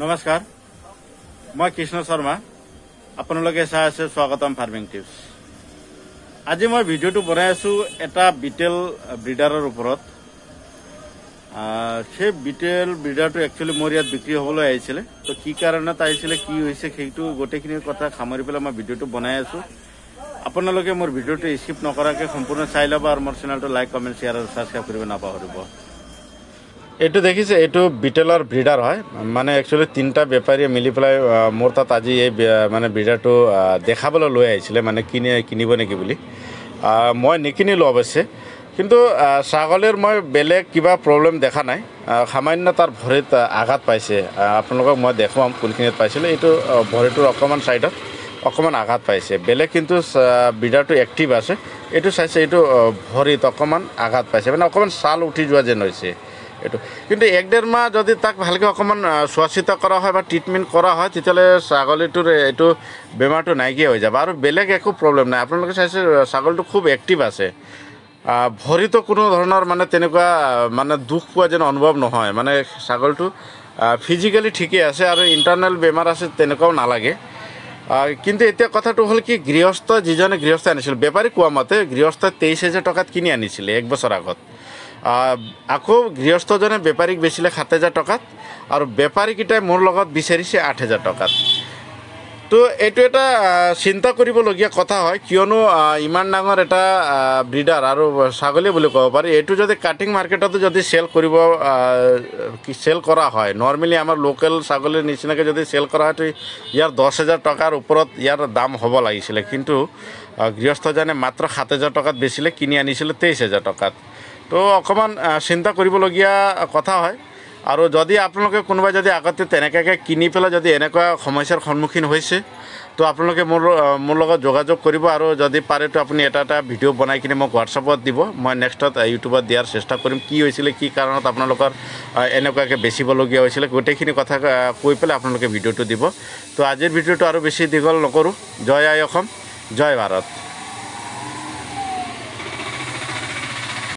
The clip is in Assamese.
নমস্কাৰ মই কৃষ্ণ শৰ্মা আপোনালোকে চাই আছে স্বাগতম ফাৰ্মিং টিপছ আজি মই ভিডিঅ'টো বনাই আছো এটা বিটেল ব্ৰিডাৰৰ ওপৰত সেই বিটেল ব্ৰিডাৰটো একচুৱেলি মোৰ ইয়াত বিক্ৰী হ'বলৈ আহিছিলে তো কি কাৰণত আহিছিলে কি হৈছে সেইটো গোটেইখিনি কথা সামৰি পেলাই মই ভিডিঅ'টো বনাই আছো আপোনালোকে মোৰ ভিডিঅ'টো স্কিপ নকৰাকৈ সম্পূৰ্ণ চাই ল'ব আৰু মোৰ চেনেলটো লাইক কমেণ্ট শ্বেয়াৰ আৰু ছাবস্ক্ৰাইব কৰিব নাপাহৰিব এইটো দেখিছে এইটো বিটেলৰ ব্ৰিডাৰ হয় মানে একচুৱেলি তিনিটা বেপাৰীয়ে মিলি পেলাই মোৰ তাত আজি এই মানে ব্ৰিডাৰটো দেখাবলৈ লৈ আহিছিলে মানে কিনিব নেকি বুলি মই নিকিনিলোঁ অৱশ্যে কিন্তু ছাগলীৰ মই বেলেগ কিবা প্ৰব্লেম দেখা নাই সামান্য তাৰ ভৰিত আঘাত পাইছে আপোনালোকক মই দেখুৱাম কোনখিনিত পাইছিলে এইটো ভৰিটোৰ অকণমান ছাইডত অকণমান আঘাত পাইছে বেলেগ কিন্তু ব্ৰিডাৰটো এক্টিভ আছে এইটো চাইছে এইটো ভৰিত অকণমান আঘাত পাইছে মানে অকণমান ছাল উঠি যোৱা যেন হৈছে এইটো কিন্তু এক ডেৰ মাহ যদি তাক ভালকৈ অকণমান চোৱা চিতা কৰা হয় বা ট্ৰিটমেণ্ট কৰা হয় তেতিয়াহ'লে ছাগলীটোৰ এইটো বেমাৰটো নাইকিয়া হৈ যাব আৰু বেলেগ একো প্ৰব্লেম নাই আপোনালোকে চাইছে ছাগলীটো খুব এক্টিভ আছে ভৰিতো কোনো ধৰণৰ মানে তেনেকুৱা মানে দুখ পোৱা যেন অনুভৱ নহয় মানে ছাগলীটো ফিজিকেলি ঠিকেই আছে আৰু ইণ্টাৰনেল বেমাৰ আছে তেনেকুৱাও নালাগে কিন্তু এতিয়া কথাটো হ'ল কি গৃহস্থ যিজনে গৃহস্থ আনিছিল বেপাৰী কোৱা মতে গৃহস্থ 23,000 টকাত কিনি আনিছিলে এক বছৰ আগত আকৌ গৃহস্থজনে বেপাৰীক বেচিলে 7,000 টকাত আৰু বেপাৰীকেইটাই মোৰ লগত বিচাৰিছে 8,000 টকাত তো এইটো এটা চিন্তা কৰিবলগীয়া কথা হয় কিয়নো ইমান ডাঙৰ এটা ব্ৰিডাৰ আৰু ছাগলী বুলি ক'ব পাৰি এইটো যদি কাটিং মাৰ্কেটতো যদি চেল কৰা হয় নৰ্মেলি আমাৰ লোকেল ছাগলীৰ নিচিনাকৈ যদি চেল কৰা হয় তো ইয়াৰ 10,000 টকাৰ ওপৰত ইয়াৰ দাম হ'ব লাগিছিলে কিন্তু গৃহস্থজনে মাত্ৰ 7,000 টকাত বেচিলে কিনি আনিছিলে 23,000 টকাত তো অকণমান চিন্তা কৰিবলগীয়া কথা হয় আৰু যদি আপোনালোকে কোনোবাই যদি আগতে তেনেকৈ কিনি পেলাই যদি এনেকুৱা সমস্যাৰ সন্মুখীন হৈছে তো আপোনালোকে মোৰ লগত যোগাযোগ কৰিব আৰু যদি পাৰে তো আপুনি এটা ভিডিঅ' বনাই কিনে মোক হোৱাটছআপত দিব মই নেক্সটত ইউটিউবত দিয়াৰ চেষ্টা কৰিম কি হৈছিলে কি কাৰণত আপোনালোকৰ এনেকুৱাকৈ বেচিবলগীয়া হৈছিলে গোটেইখিনি কথা কৈ পেলাই আপোনালোকে ভিডিঅ'টো দিব তো আজিৰ ভিডিঅ'টো আৰু বেছি দীঘল নকৰোঁ জয় আই অসম জয় ভাৰত